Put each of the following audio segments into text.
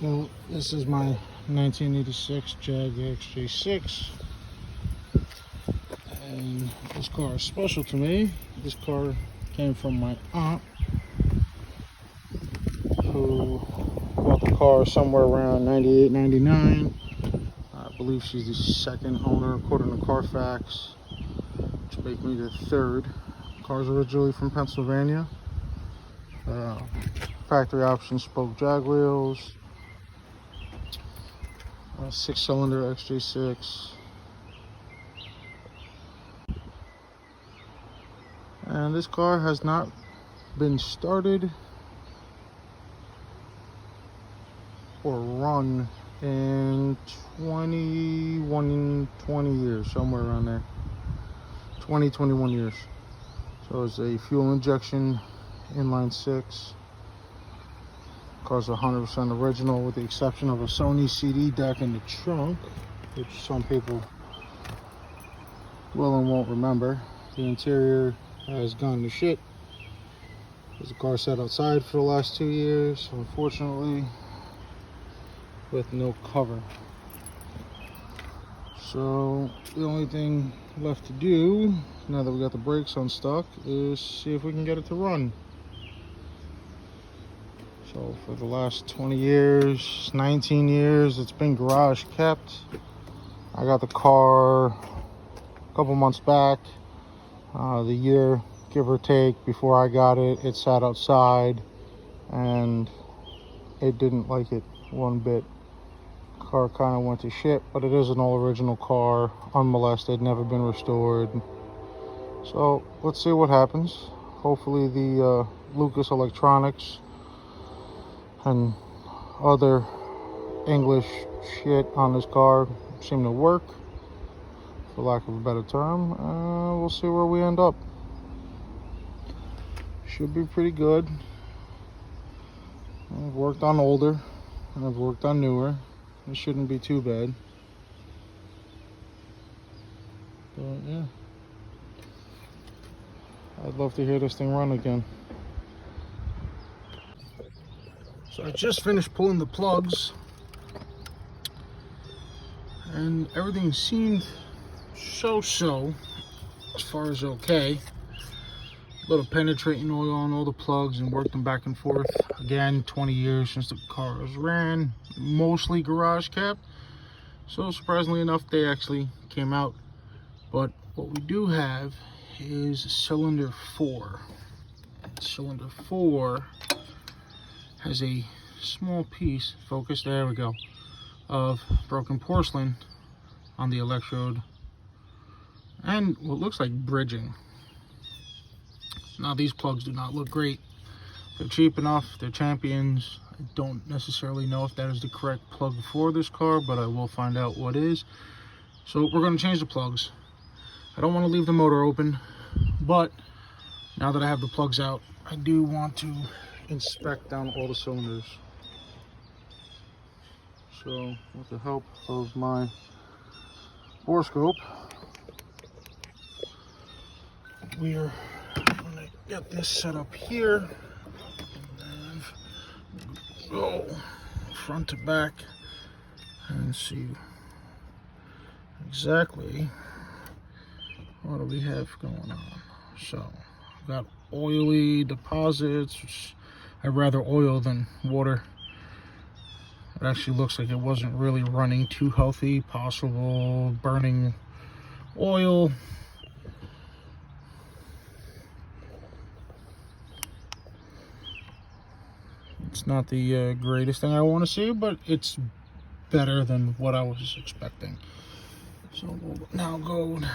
So this is my 1986 Jaguar XJ6, and this car is special to me. This car came from my aunt, who bought the car somewhere around 98, 99. I believe she's the second owner according to Carfax, which make me the third. The car's originally from Pennsylvania. Factory option spoke jag wheels, 6-cylinder XJ6, and this car has not been started or run in 20 years, somewhere around there. 21 years. So it's a fuel injection inline 6. Car's 100% original, with the exception of a Sony CD deck in the trunk, which some people will and won't remember. The interior has gone to shit. The car sat outside for the last 2 years, unfortunately, with no cover. So the only thing left to do, now that we got the brakes unstuck, is see if we can get it to run. So for the last 20 years, 19 years, it's been garage kept. I got the car a couple months back. The year, give or take, before I got it, it sat outside and it didn't like it one bit. Car kind of went to shit, but it is an all original car, unmolested, never been restored. So let's see what happens. Hopefully the Lucas Electronics and other English shit on this car seem to work, for lack of a better term. We'll see where we end up. Should be pretty good. I've worked on older and I've worked on newer. It shouldn't be too bad. But yeah, I'd love to hear this thing run again. So I just finished pulling the plugs, and everything seemed so-so as far as okay. A little penetrating oil on all the plugs and worked them back and forth. Again, 20 years since the car was ran, mostly garage kept. So surprisingly enough, they actually came out. But what we do have is cylinder 4. Cylinder 4 has a small piece, focus, there we go, of broken porcelain on the electrode and what looks like bridging. Now these plugs do not look great. They're cheap enough, they're Champions. I don't necessarily know if that is the correct plug for this car, but I will find out what is. So we're going to change the plugs. I don't want to leave the motor open, but now that I have the plugs out, I do want to inspect down all the cylinders. So with the help of my borescope, we are going to get this set up here and then go front to back and see exactly what do we have going on. So I've got oily deposits, which I'd rather oil than water. It actually looks like it wasn't really running too healthy. Possible burning oil. It's not the greatest thing I want to see, but it's better than what I was expecting. So we'll now go down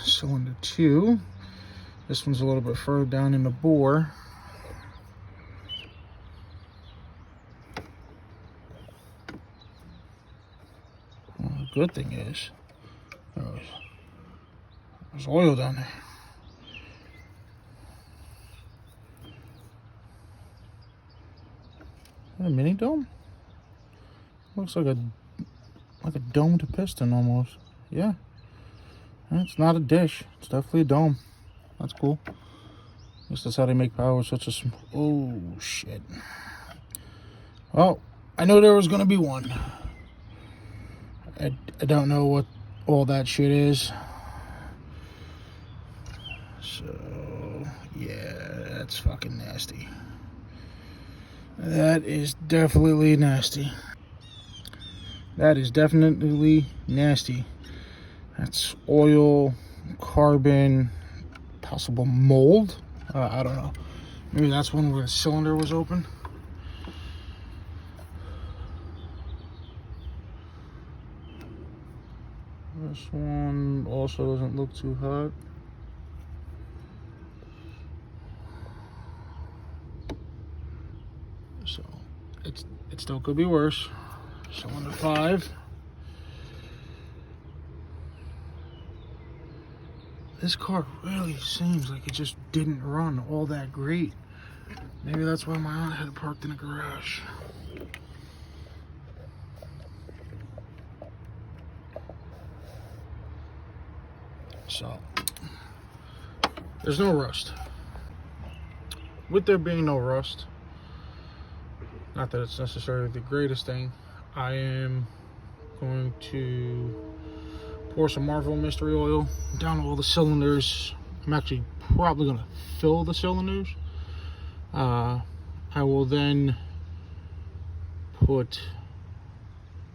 cylinder 2. This one's a little bit further down in the bore. Well, the good thing is there's oil down there. A mini dome? Looks like a domed piston almost. Yeah. It's not a dish. It's definitely a dome. That's cool. At least that's how they make power with such a oh shit. Well, I know there was going to be one. I don't know what all that shit is. So, yeah, that's fucking nasty. That is definitely nasty. That is definitely nasty. That's oil, carbon, possible mold. I don't know. Maybe that's one where the cylinder was open. This one also doesn't look too hot. So it still could be worse. Cylinder 5. This car really seems like it just didn't run all that great. Maybe that's why my aunt had it parked in a garage. So, there's no rust. With there being no rust, not that it's necessarily the greatest thing, I am going to pour some Marvel Mystery Oil down all the cylinders. I'm actually probably going to fill the cylinders. I will then put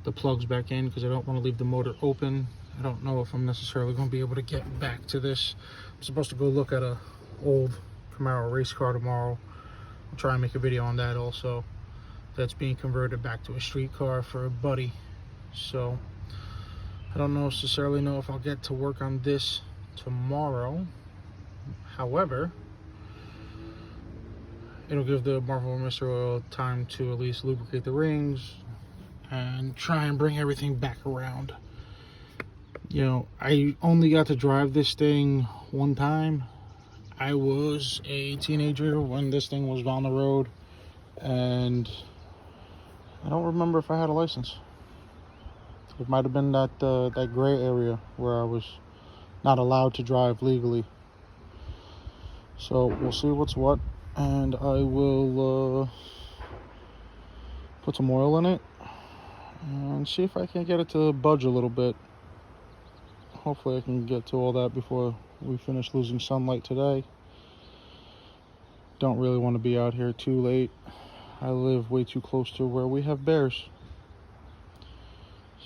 the plugs back in because I don't want to leave the motor open. I don't know if I'm necessarily going to be able to get back to this. I'm supposed to go look at a old Camaro race car tomorrow. I'll try and make a video on that also. That's being converted back to a street car for a buddy. So I don't necessarily know if I'll get to work on this tomorrow. However, it'll give the Marvel Mystery Oil time to at least lubricate the rings and try and bring everything back around. You know, I only got to drive this thing one time. I was a teenager when this thing was on the road, and I don't remember if I had a license. It might have been that gray area where I was not allowed to drive legally. So we'll see what's what, and I will put some oil in it and see if I can get it to budge a little bit. Hopefully I can get to all that before we finish losing sunlight today. Don't really want to be out here too late. I live way too close to where we have bears.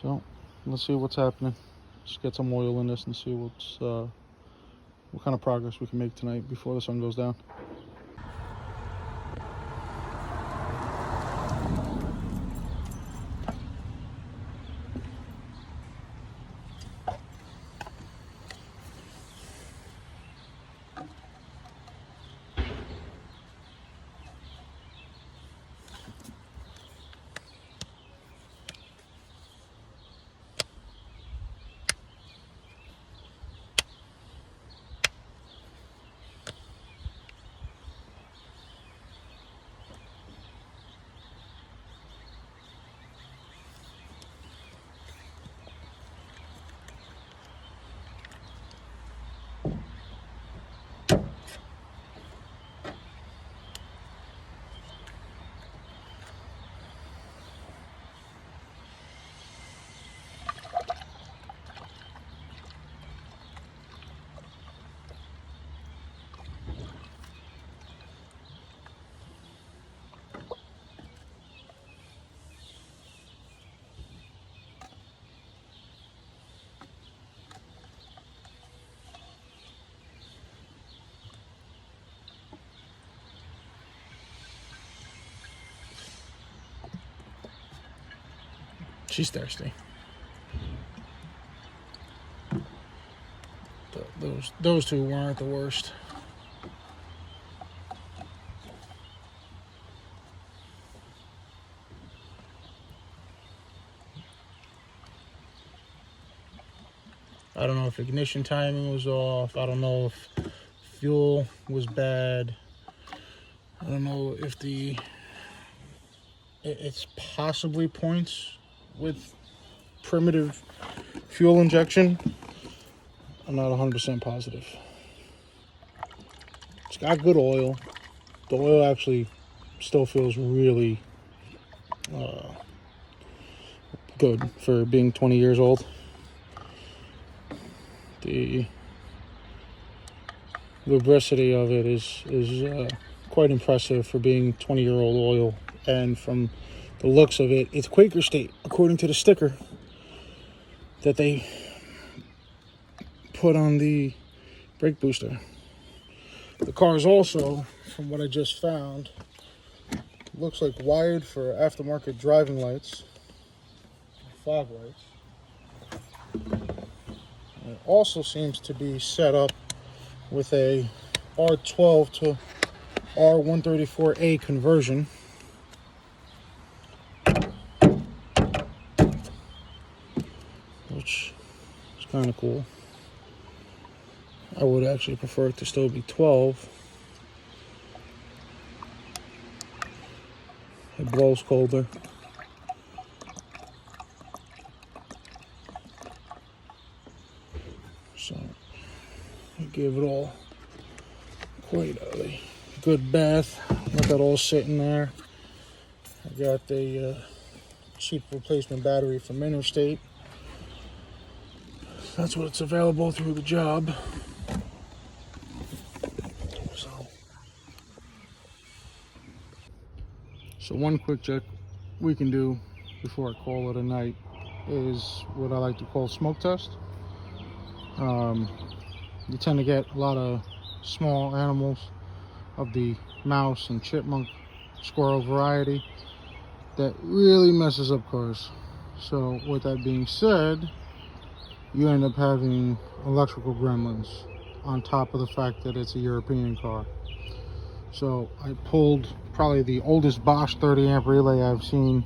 So let's see what's happening. Just get some oil in this and see what kind of progress we can make tonight before the sun goes down. She's thirsty. Those two weren't the worst. I don't know if ignition timing was off. I don't know if fuel was bad. I don't know if it's possibly points with primitive fuel injection. I'm not 100% positive. It's got good oil. The oil actually still feels really good for being 20 years old. The lubricity of it is quite impressive for being 20-year-old oil, and from the looks of it, it's Quaker State according to the sticker that they put on the brake booster. The car is also, from what I just found, looks like wired for aftermarket driving lights, fog lights. It also seems to be set up with a R12 to R134A conversion. Which is kind of cool. I would actually prefer it to still be 12. It blows colder. So I gave it all quite a good bath. Let that all sit in there. I got the cheap replacement battery from Interstate. That's what it's available through the job. So one quick check we can do before I call it a night is what I like to call smoke test. You tend to get a lot of small animals of the mouse and chipmunk squirrel variety that really messes up cars. So with that being said, you end up having electrical gremlins on top of the fact that it's a European car. So I pulled probably the oldest Bosch 30 amp relay I've seen.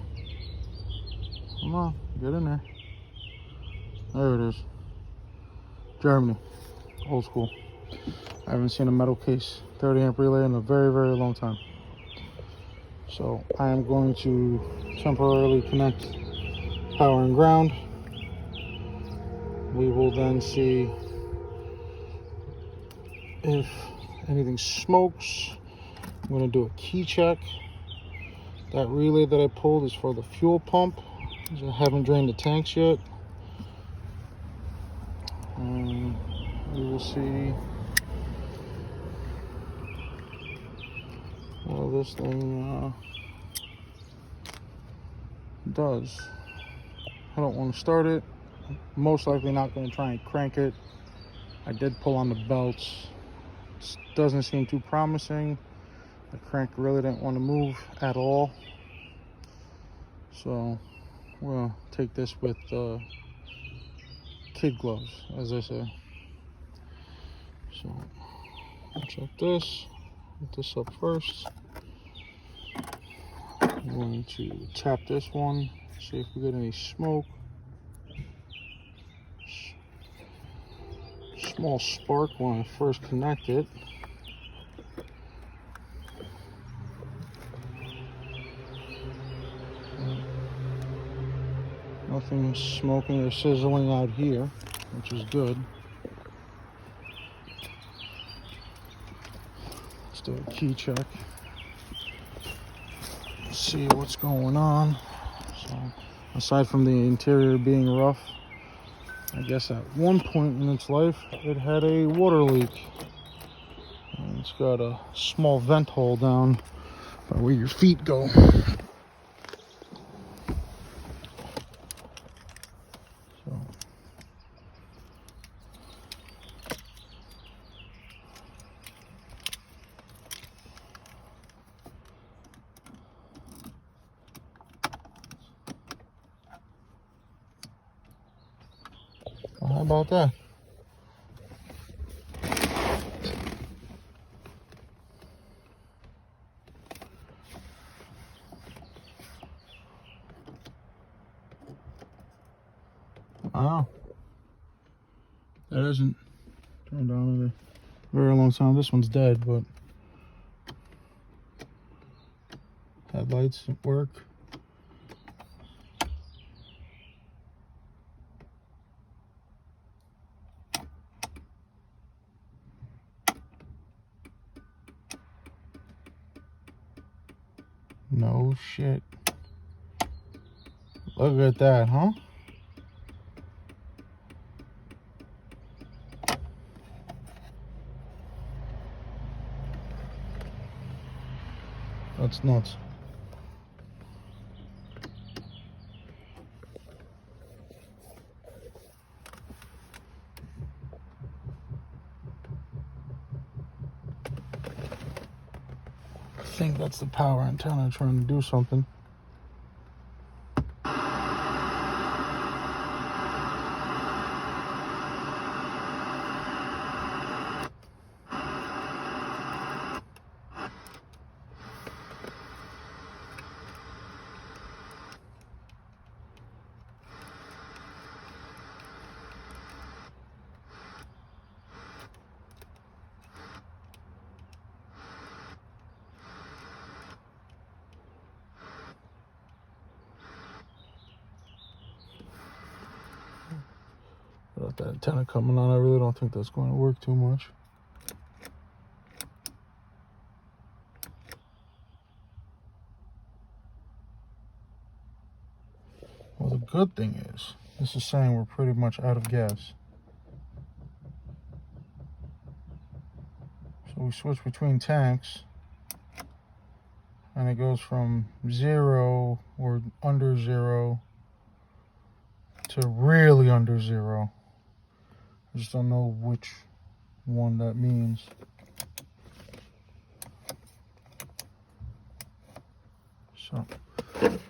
Come on, get in there. There it is. Germany, old school. I haven't seen a metal case 30 amp relay in a very, very long time. So I am going to temporarily connect power and ground. We will then see if anything smokes. I'm going to do a key check. That relay that I pulled is for the fuel pump. I haven't drained the tanks yet. And we will see what this thing does. I don't want to start it. Most likely not going to try and crank it. I did pull on the belts. It doesn't seem too promising. The crank really didn't want to move at all. So we'll take this with kid gloves, as I say. So check this. Put this up first. I'm going to tap this one, see if we get any smoke. Small spark when I first connect it. Nothing smoking or sizzling out here, which is good. Let's do a key check. See what's going on. So, aside from the interior being rough, I guess at one point in its life it had a water leak. And it's got a small vent hole down by where your feet go. Well, how about that? Wow. That hasn't turned on in a very long time. This one's dead, but headlights work. No shit. Look at that, huh? That's nuts. I think that's the power antenna trying to do something. Without that antenna coming on, I really don't think that's going to work too much. Well, the good thing is, this is saying we're pretty much out of gas. So we switch between tanks, and it goes from 0 or under 0 to really under 0. I just don't know which one that means. So,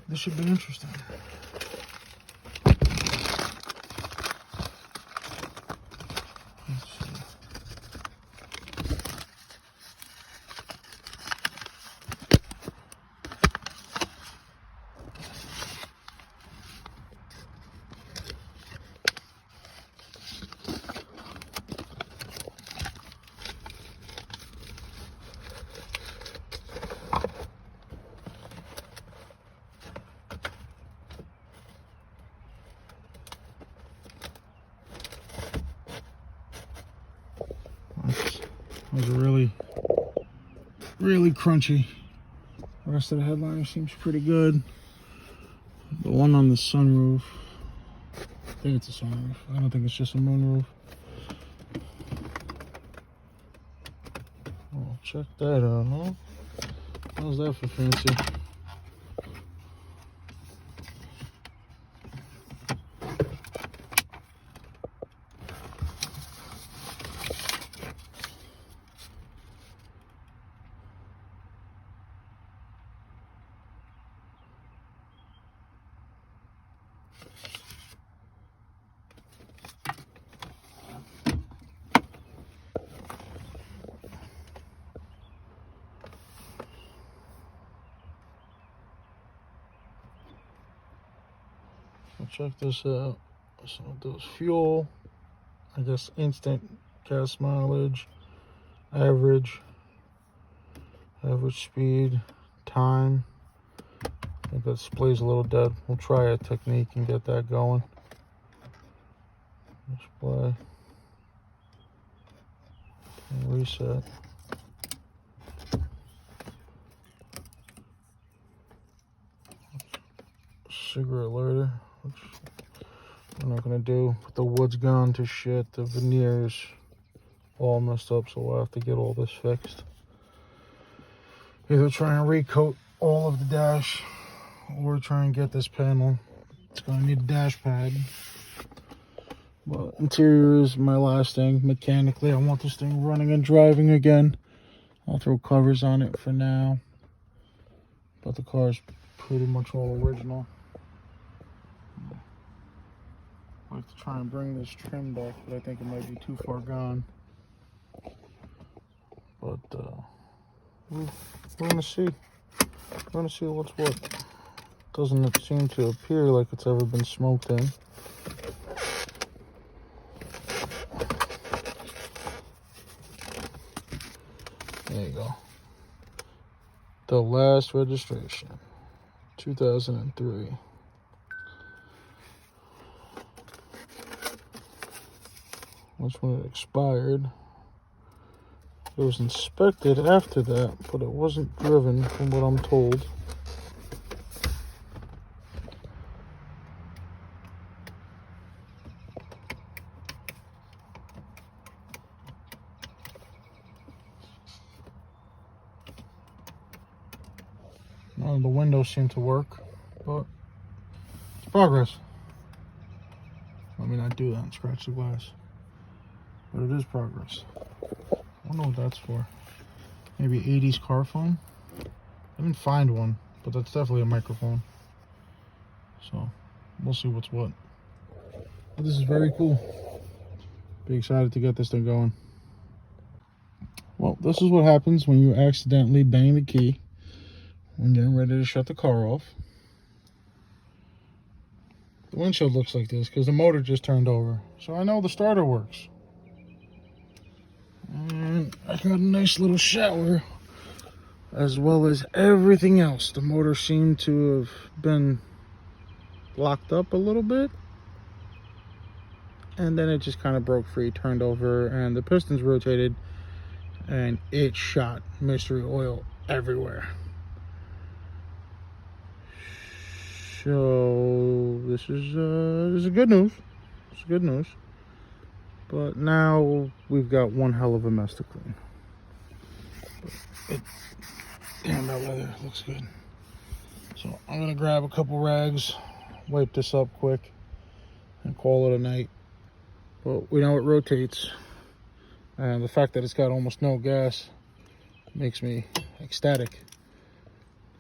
this should be interesting. Let's see. That was really crunchy. The rest of the headliner seems pretty good. The one on the sunroof, I think it's a sunroof. I don't think it's just a moonroof. Oh, check that out, huh? How's that for fancy? Check this out. So it does fuel, I guess instant gas mileage, average speed, time. I think that display's a little dead. We'll try a technique and get that going. Display. And reset. Cigarette lighter, which we're not gonna do. But the wood's gone to shit. The veneer's all messed up, so we'll have to get all this fixed. Either try and recoat all of the dash, or try and get this panel. It's gonna need a dash pad. But interior is my last thing. Mechanically, I want this thing running and driving again. I'll throw covers on it for now. But the car's pretty much all original. I have to try and bring this trim back, but I think it might be too far gone. But we're gonna see. We're gonna see what's what. Doesn't seem to appear like it's ever been smoked in. There you go. The last registration, 2003. That's when it expired. It was inspected after that, but it wasn't driven from what I'm told. None of the windows seem to work, but it's progress. Let me not do that and scratch the glass. But it is progress. I don't know what that's for. Maybe 80s car phone? I didn't find one, but that's definitely a microphone. So, we'll see what's what. But this is very cool. Be excited to get this thing going. Well, this is what happens when you accidentally bang the key when getting ready to shut the car off. The windshield looks like this because the motor just turned over. So I know the starter works. And I got a nice little shower as well as everything else. The motor seemed to have been locked up a little bit. And then it just kind of broke free, turned over, and the pistons rotated. And it shot mystery oil everywhere. So this is good news. It's good news. But now we've got one hell of a mess to clean. Damn, that weather looks good. So I'm gonna grab a couple rags, wipe this up quick, and call it a night. But we know it rotates. And the fact that it's got almost no gas makes me ecstatic.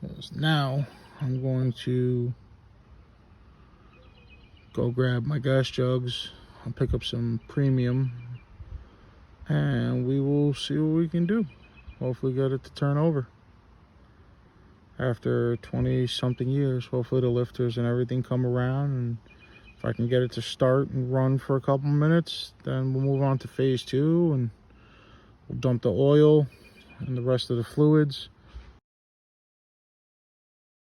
Because now I'm going to go grab my gas jugs and pick up some premium. And we will see what we can do. Hopefully get it to turn over. After 20 something years, hopefully the lifters and everything come around, and if I can get it to start and run for a couple minutes, then we'll move on to phase 2 and we'll dump the oil and the rest of the fluids